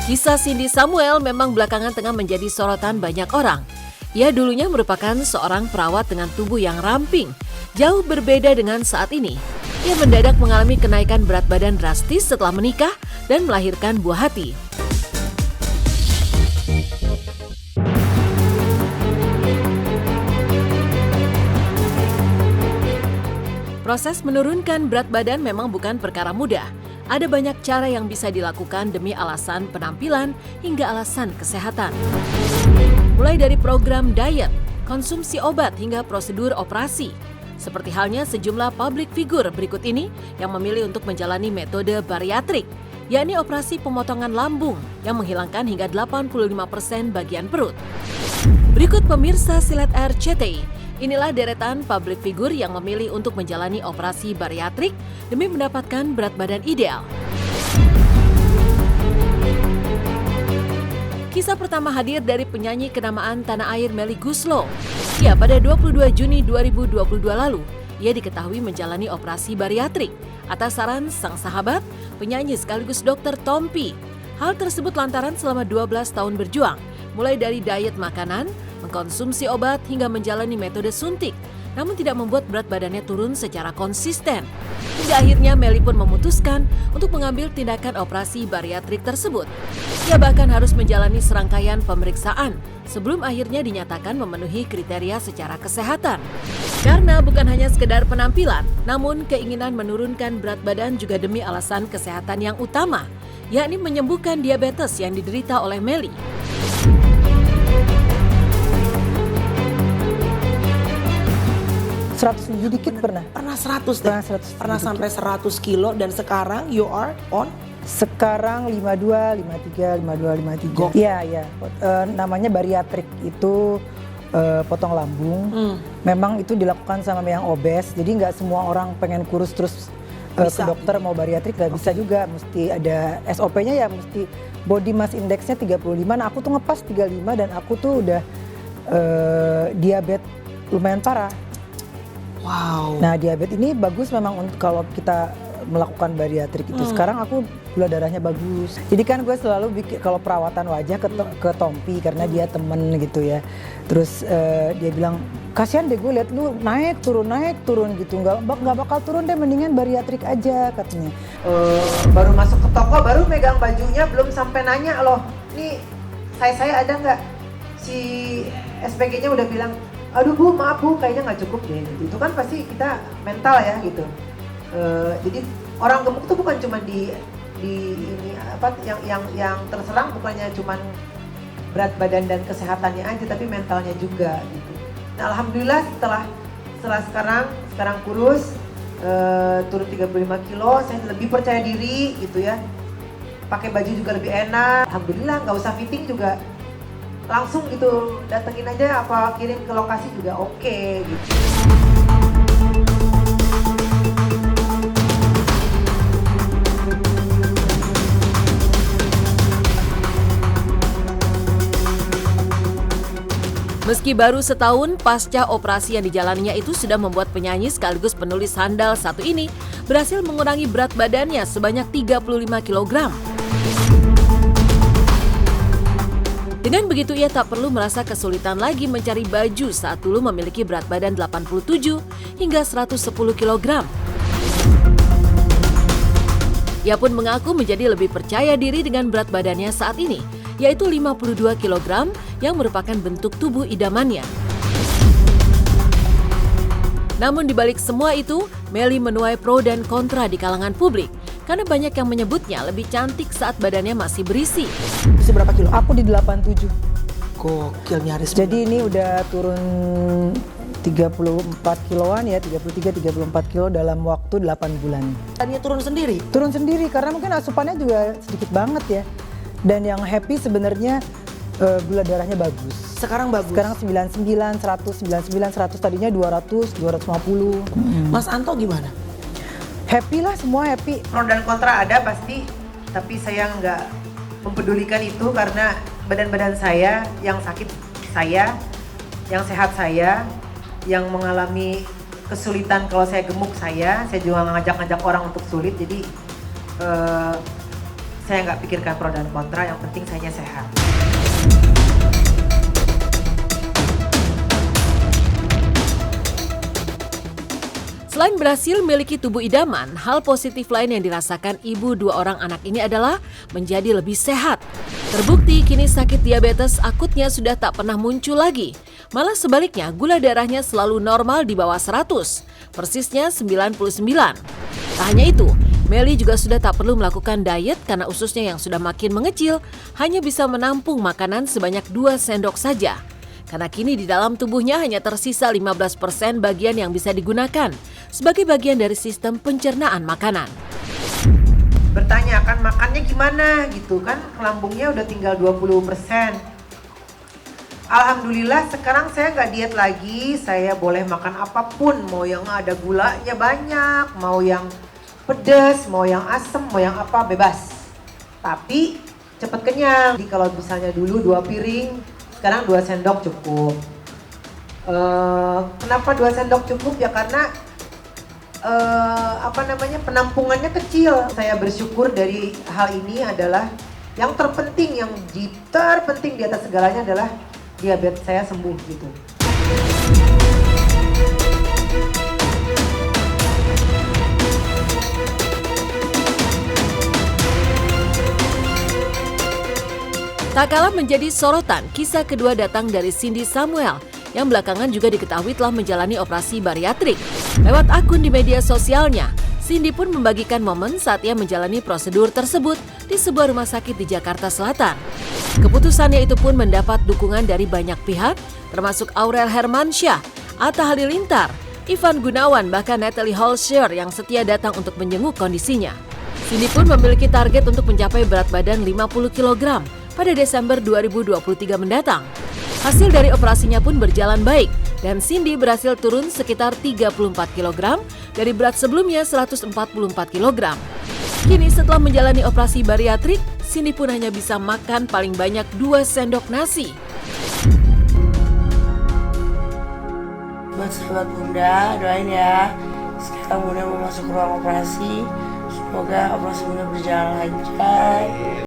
Kisah Cindy Samuel memang belakangan tengah menjadi sorotan banyak orang. Ia dulunya merupakan seorang perawat dengan tubuh yang ramping, jauh berbeda dengan saat ini. Ia mendadak mengalami kenaikan berat badan drastis setelah menikah dan melahirkan buah hati. Proses menurunkan berat badan memang bukan perkara mudah. Ada banyak cara yang bisa dilakukan demi alasan penampilan hingga alasan kesehatan. Mulai dari program diet, konsumsi obat hingga prosedur operasi. Seperti halnya sejumlah public figure berikut ini yang memilih untuk menjalani metode bariatrik, yakni operasi pemotongan lambung yang menghilangkan hingga 85% bagian perut. Berikut pemirsa Silet RCTI. Inilah deretan public figure yang memilih untuk menjalani operasi bariatrik demi mendapatkan berat badan ideal. Kisah pertama hadir dari penyanyi kenamaan tanah air Melly Goeslaw. Ya, pada 22 Juni 2022 lalu, ia diketahui menjalani operasi bariatrik atas saran sang sahabat, penyanyi sekaligus dokter Tompi. Hal tersebut lantaran selama 12 tahun berjuang, mulai dari diet makanan, mengkonsumsi obat hingga menjalani metode suntik, namun tidak membuat berat badannya turun secara konsisten. Hingga akhirnya Melly pun memutuskan untuk mengambil tindakan operasi bariatrik tersebut. Ia bahkan harus menjalani serangkaian pemeriksaan sebelum akhirnya dinyatakan memenuhi kriteria secara kesehatan. Karena bukan hanya sekedar penampilan, namun keinginan menurunkan berat badan juga demi alasan kesehatan yang utama, yakni menyembuhkan diabetes yang diderita oleh Melly. Dikit pernah 100 deh. Pernah sampai 100 kilo dan sekarang you are on? Sekarang 52, 53, 52, 53. Iya. Namanya bariatrik itu potong lambung. Memang itu dilakukan sama yang obes. Jadi nggak semua orang pengen kurus terus ke dokter mau bariatrik nggak bisa juga. Mesti ada SOP-nya ya, mesti body mass index-nya 35. Nah aku tuh ngepas 35 dan aku tuh udah diabetes lumayan parah. Wow. Nah diabetes ini bagus memang untuk kalau kita melakukan bariatrik itu. Sekarang aku gula darahnya bagus. Jadi kan gue selalu bikin kalau perawatan wajah ke Tompi karena dia temen gitu ya. Terus dia bilang kasihan deh gue liat lu naik turun gitu. Nggak bakal turun deh, mendingan bariatrik aja katanya. Baru masuk ke toko baru megang bajunya belum sampai nanya loh. Nih saya ada nggak? Si SPG-nya udah bilang, aduh Bu, maaf Bu, kayaknya nggak cukup deh. Itu kan pasti kita mental ya gitu. Jadi orang gemuk tuh bukan cuma di ini apa yang terserang bukannya cuma berat badan dan kesehatannya aja, tapi mentalnya juga gitu. Nah alhamdulillah setelah sekarang kurus, turun 35 kilo, saya lebih percaya diri gitu ya. Pakai baju juga lebih enak. Alhamdulillah nggak usah fitting juga. Langsung gitu datengin aja apa kirim ke lokasi juga oke gitu. Meski baru setahun pasca operasi yang dijalaninya itu sudah membuat penyanyi sekaligus penulis handal satu ini berhasil mengurangi berat badannya sebanyak 35 kg. Dengan begitu ia tak perlu merasa kesulitan lagi mencari baju saat dulu memiliki berat badan 87 hingga 110 kg. Ia pun mengaku menjadi lebih percaya diri dengan berat badannya saat ini, yaitu 52 kg yang merupakan bentuk tubuh idamannya. Namun dibalik semua itu, Melly menuai pro dan kontra di kalangan publik. Karena banyak yang menyebutnya lebih cantik saat badannya masih berisi. Bisa berapa kilo? Aku di 87. Gokil, nyaris. Jadi ini udah turun 34 kiloan ya, 33-34 kilo dalam waktu 8 bulan. Tadinya turun sendiri? Turun sendiri karena mungkin asupannya juga sedikit banget ya. Dan yang happy sebenarnya gula darahnya bagus. Sekarang bagus? Sekarang 99, 100, 99, 100, tadinya 200, 250. Mas Anto gimana? Happy lah, semua happy. Pro dan kontra ada pasti, tapi saya nggak mempedulikan itu karena badan-badan saya, yang sakit saya, yang sehat saya, yang mengalami kesulitan kalau saya gemuk saya juga ngajak-ngajak orang untuk sulit. Jadi Saya nggak pikirkan pro dan kontra, yang penting saya sehat. Selain berhasil memiliki tubuh idaman, hal positif lain yang dirasakan ibu 2 orang anak ini adalah menjadi lebih sehat. Terbukti kini sakit diabetes akutnya sudah tak pernah muncul lagi. Malah sebaliknya, gula darahnya selalu normal di bawah 100, persisnya 99. Tak hanya itu, Melly juga sudah tak perlu melakukan diet karena ususnya yang sudah makin mengecil hanya bisa menampung makanan sebanyak 2 sendok saja. Karena kini di dalam tubuhnya hanya tersisa 15% bagian yang bisa digunakan sebagai bagian dari sistem pencernaan makanan. Bertanya kan makannya gimana gitu kan, lambungnya udah tinggal 20%. Alhamdulillah sekarang saya nggak diet lagi, saya boleh makan apapun, mau yang ada gulanya banyak, mau yang pedas, mau yang asem, mau yang apa, bebas. Tapi cepet kenyang. Jadi kalau misalnya dulu 2 piring, sekarang 2 sendok cukup. Kenapa 2 sendok cukup? Ya karena penampungannya kecil. Saya bersyukur dari hal ini adalah yang terpenting, yang terpenting di atas segalanya adalah diabetes saya sembuh gitu. Tak kalah menjadi sorotan, kisah kedua datang dari Cindy Samuel yang belakangan juga diketahui telah menjalani operasi bariatrik. Lewat akun di media sosialnya, Cindy pun membagikan momen saat ia menjalani prosedur tersebut di sebuah rumah sakit di Jakarta Selatan. Keputusannya itu pun mendapat dukungan dari banyak pihak, termasuk Aurel Hermansyah, Atta Halilintar, Ivan Gunawan, bahkan Natalie Holscher yang setia datang untuk menjenguk kondisinya. Cindy pun memiliki target untuk mencapai berat badan 50 kg pada Desember 2023 mendatang. Hasil dari operasinya pun berjalan baik dan Cindy berhasil turun sekitar 34 kg dari berat sebelumnya 144 kg. Kini setelah menjalani operasi bariatrik, Cindy pun hanya bisa makan paling banyak 2 sendok nasi. Buat sahabat Bunda, doain ya. Sekarang Bunda mau masuk ruang operasi. Semoga operasi Bunda berjalan lancar.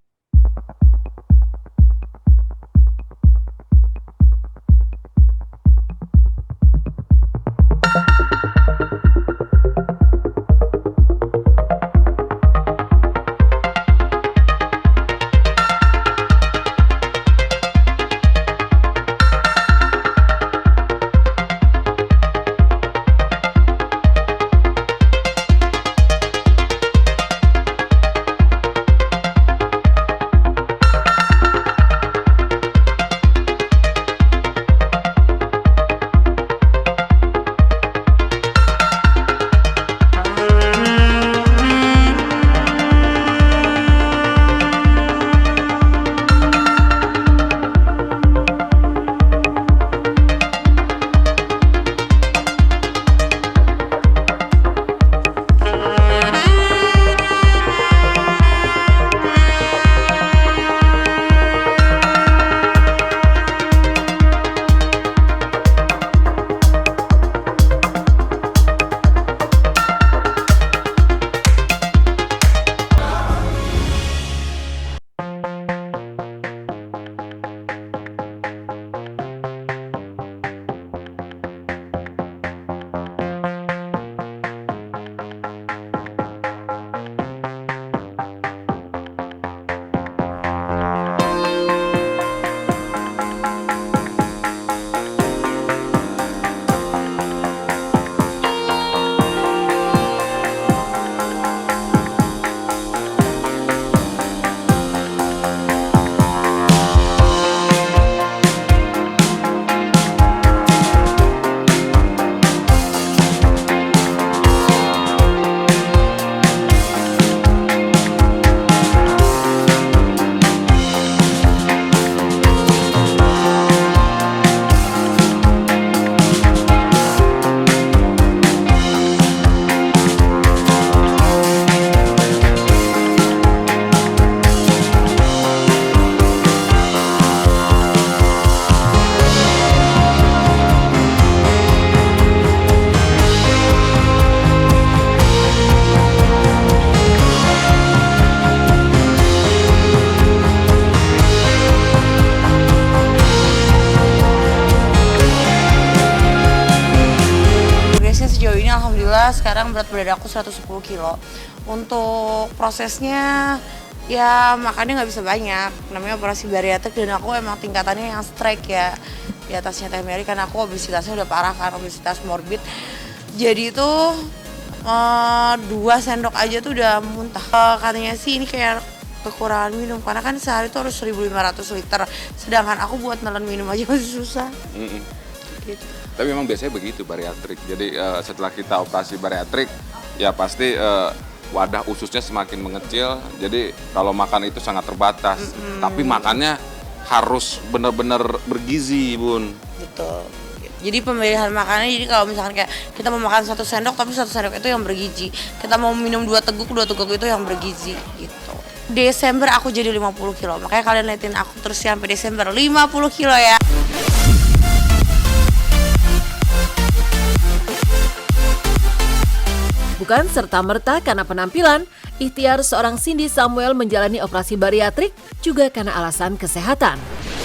sekarang berat badan aku 110 kilo. Untuk prosesnya ya makannya nggak bisa banyak, namanya operasi bariatrik, dan aku emang tingkatannya yang strike ya, di atasnya Teh Mary karena aku obesitasnya udah parah kan, obesitas morbid. Jadi itu 2 sendok aja tuh udah muntah. Katanya sih ini kayak kekurangan minum karena kan sehari tuh harus 1.500 liter, sedangkan aku buat nelen minum aja masih susah. Gitu. Tapi memang biasanya begitu bariatrik. Jadi setelah kita operasi bariatrik ya pasti wadah ususnya semakin mengecil. Jadi kalau makan itu sangat terbatas. Tapi makannya harus benar-benar bergizi, Bun. Betul. Jadi pemilihan makannya, jadi kalau misalkan kayak kita mau makan 1 sendok tapi 1 sendok itu yang bergizi. Kita mau minum 2 teguk itu yang bergizi gitu. Desember aku jadi 50 kilo. Makanya kalian liatin aku terus sampai Desember 50 kilo ya. Bukan serta-merta karena penampilan, ikhtiar seorang Cindy Samuel menjalani operasi bariatrik juga karena alasan kesehatan.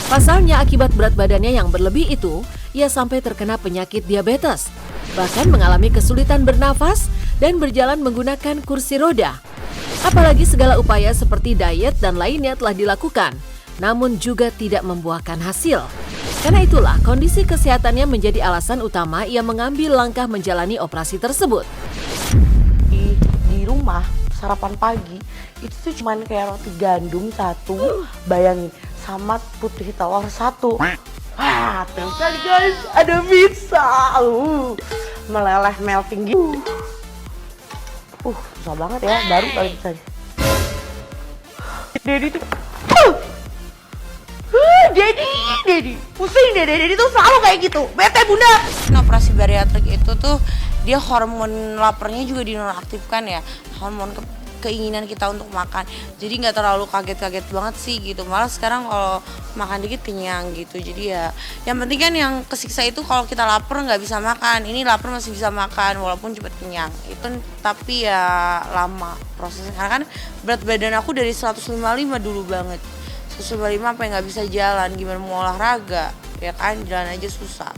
Pasalnya akibat berat badannya yang berlebih itu, ia sampai terkena penyakit diabetes. Bahkan mengalami kesulitan bernafas dan berjalan menggunakan kursi roda. Apalagi segala upaya seperti diet dan lainnya telah dilakukan, namun juga tidak membuahkan hasil. Karena itulah kondisi kesehatannya menjadi alasan utama ia mengambil langkah menjalani operasi tersebut. Di rumah sarapan pagi itu tuh cuman kayak roti gandum 1, bayangin, sama putih telur 1. Wah, terus guys, ada pizza. Meleleh melting gitu. Susah banget ya, baru kali pizzanya. Dedi tuh Dedi pusing deh, Dedi tuh selalu kayak gitu, bete bunda. Operasi bariatrik itu tuh dia hormon laparnya juga dinonaktifkan ya, hormon keinginan kita untuk makan. Jadi nggak terlalu kaget-kaget banget sih gitu. Malah sekarang kalau makan dikit kenyang gitu. Jadi ya yang penting kan yang kesiksa itu kalau kita lapar nggak bisa makan. Ini lapar masih bisa makan walaupun cepat kenyang. Itu tapi ya lama prosesnya. Karena kan berat badan aku dari 155 dulu banget. 155 sampai nggak bisa jalan, gimana mau olahraga, ya kan jalan aja susah.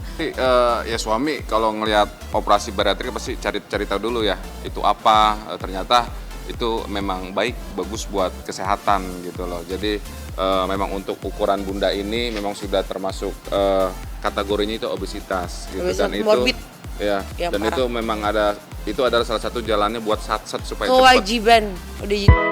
Ya suami kalau ngelihat operasi bariatrik pasti cari tahu dulu ya itu apa. Ternyata itu memang bagus buat kesehatan gitu loh. Jadi memang untuk ukuran bunda ini memang sudah termasuk kategorinya itu obesitas gitu. Obesitas Dan morbid. Itu ya dan parah. itu memang itu adalah salah satu jalannya buat satset supaya Kewajiban udah.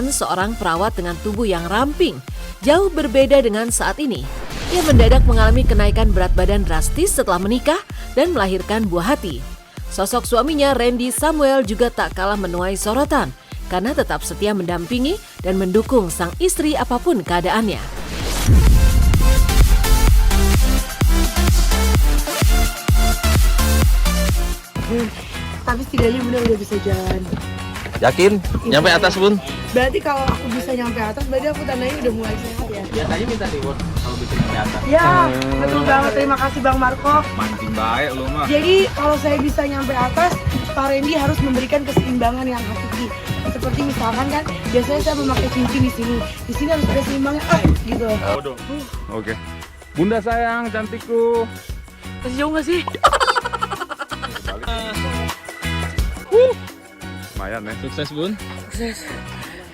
Seorang perawat dengan tubuh yang ramping, jauh berbeda dengan saat ini. Ia mendadak mengalami kenaikan berat badan drastis setelah menikah dan melahirkan buah hati. Sosok suaminya Randy Samuel juga tak kalah menuai sorotan karena tetap setia mendampingi dan mendukung sang istri apapun keadaannya. Tapi setidaknya bunda udah bisa jalan. Yakin? Nyampe atas, Bun? Berarti kalau aku bisa nyampe atas, berarti aku tandanya udah mulai sehat ya? Biasanya minta reward kalau bisa nyampe atas. Ya, betul banget. Terima kasih Bang Marco. Mancing baik lu mah. Jadi kalau saya bisa nyampe atas, Pak Randy harus memberikan keseimbangan yang hakiki. Seperti misalkan kan, biasanya saya memakai cincin di sini harus ada seimbangnya, gitu. Oke. Bunda sayang, cantikku. Masih jauh nggak sih? Lumayan ya. Sukses, Bun. Sukses.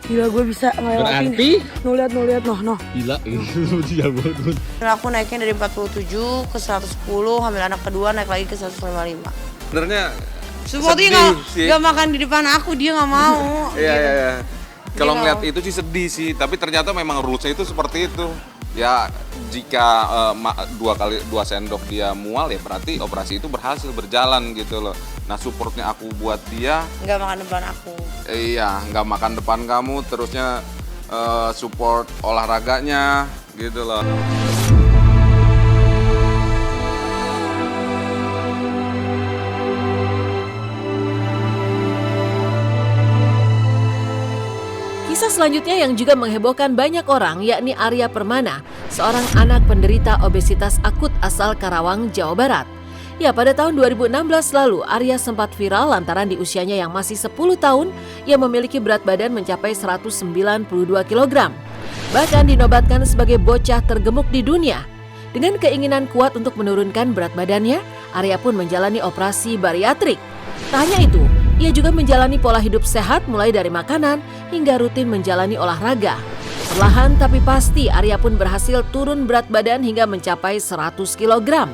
Gila gue bisa ngelewatin. Berarti? Lihat, noh. Gila, itu jago, Bun. Aku naiknya dari 47 ke 110, hamil anak kedua naik lagi ke 155. Sebenarnya Sepertinya sih. nggak makan di depan aku, dia nggak mau. Iya. Kalau Dia ngeliat nggak itu sih sedih sih, tapi ternyata memang rulesnya itu seperti itu. Ya jika 2 sendok dia mual ya berarti operasi itu berhasil berjalan gitu loh. Nah supportnya aku buat dia, Nggak makan depan aku. iya nggak makan depan kamu, terusnya support olahraganya gitu loh. Kisah selanjutnya yang juga menghebohkan banyak orang yakni Arya Permana, seorang anak penderita obesitas akut asal Karawang, Jawa Barat. Ya, pada tahun 2016 lalu, Arya sempat viral lantaran di usianya yang masih 10 tahun, ia memiliki berat badan mencapai 192 kg. Bahkan dinobatkan sebagai bocah tergemuk di dunia. Dengan keinginan kuat untuk menurunkan berat badannya, Arya pun menjalani operasi bariatrik. Tak hanya itu, ia juga menjalani pola hidup sehat mulai dari makanan hingga rutin menjalani olahraga. Perlahan tapi pasti, Arya pun berhasil turun berat badan hingga mencapai 100 kg.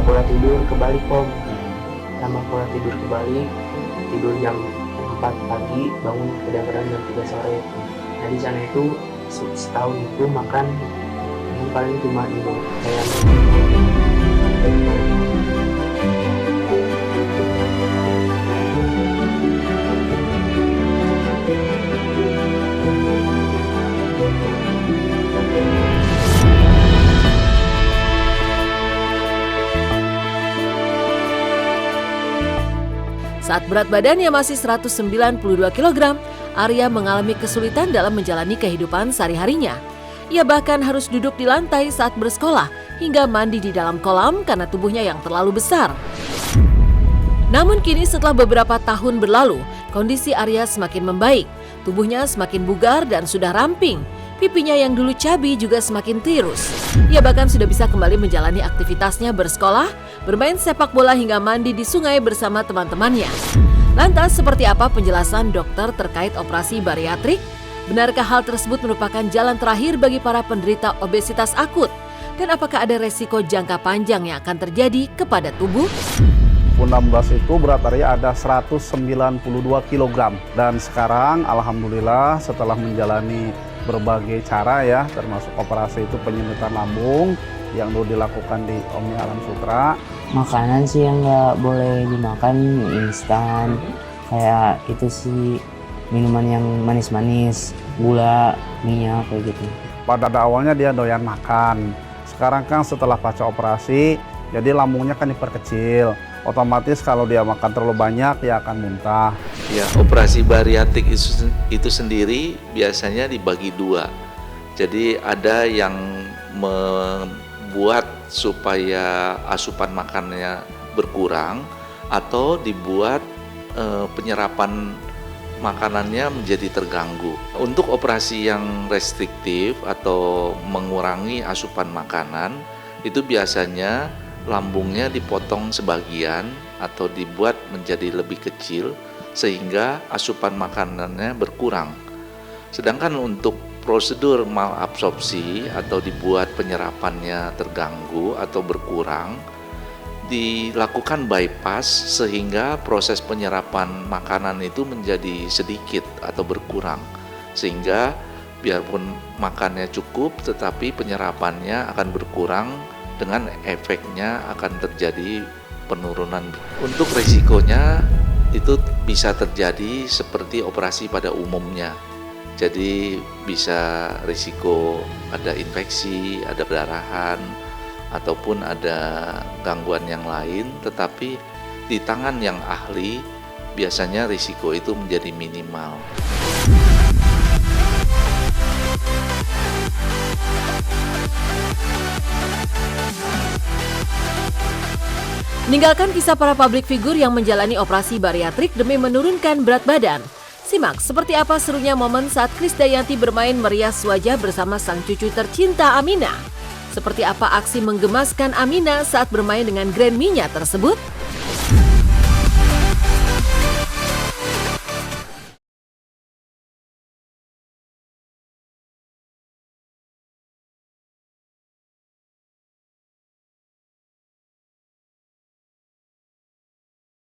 Pola tidur kebalik Om, sama pola tidur kebalik, tidur jam 4 pagi, bangun kadang-kadang jam 3 sore. Nah di sana itu setahun itu makan yang paling cuma itu kayak Saat berat badannya masih 192 kg, Arya mengalami kesulitan dalam menjalani kehidupan sehari-harinya. Ia bahkan harus duduk di lantai saat bersekolah hingga mandi di dalam kolam karena tubuhnya yang terlalu besar. Namun kini setelah beberapa tahun berlalu, kondisi Arya semakin membaik. Tubuhnya semakin bugar dan sudah ramping. Pipinya yang dulu cabi juga semakin tirus. Ia bahkan sudah bisa kembali menjalani aktivitasnya bersekolah, bermain sepak bola hingga mandi di sungai bersama teman-temannya. Lantas seperti apa penjelasan dokter terkait operasi bariatrik? Benarkah hal tersebut merupakan jalan terakhir bagi para penderita obesitas akut? Dan apakah ada resiko jangka panjang yang akan terjadi kepada tubuh? 2016 itu berat Arya ada 192 kg. Dan sekarang alhamdulillah setelah menjalani berbagai cara ya, termasuk operasi itu penyempitan lambung yang dulu dilakukan di Omni Alam Sutra. makanan sih yang nggak boleh dimakan, mie instan, kayak itu sih minuman yang manis-manis, gula, minyak kayak gitu. Pada awalnya dia doyan makan. Sekarang kan setelah pasca operasi, jadi lambungnya kan diperkecil. Otomatis kalau dia makan terlalu banyak, dia akan muntah. Ya, operasi bariatrik itu sendiri biasanya dibagi dua. Jadi ada yang membuat supaya asupan makannya berkurang atau dibuat penyerapan makanannya menjadi terganggu. Untuk operasi yang restriktif atau mengurangi asupan makanan, itu biasanya lambungnya dipotong sebagian atau dibuat menjadi lebih kecil sehingga asupan makanannya berkurang. Sedangkan untuk prosedur malabsorpsi atau dibuat penyerapannya terganggu atau berkurang, dilakukan bypass sehingga proses penyerapan makanan itu menjadi sedikit atau berkurang, sehingga biarpun makannya cukup tetapi penyerapannya akan berkurang, dengan efeknya akan terjadi penurunan. Untuk risikonya itu bisa terjadi seperti operasi pada umumnya. Jadi bisa risiko ada infeksi, ada perdarahan, ataupun ada gangguan yang lain, tetapi di tangan yang ahli biasanya risiko itu menjadi minimal. Meninggalkan kisah para publik figur yang menjalani operasi bariatrik demi menurunkan berat badan. Simak seperti apa serunya momen saat Krisdayanti bermain merias wajah bersama sang cucu tercinta Amina. Seperti apa aksi menggemaskan Amina saat bermain dengan Grandminya tersebut?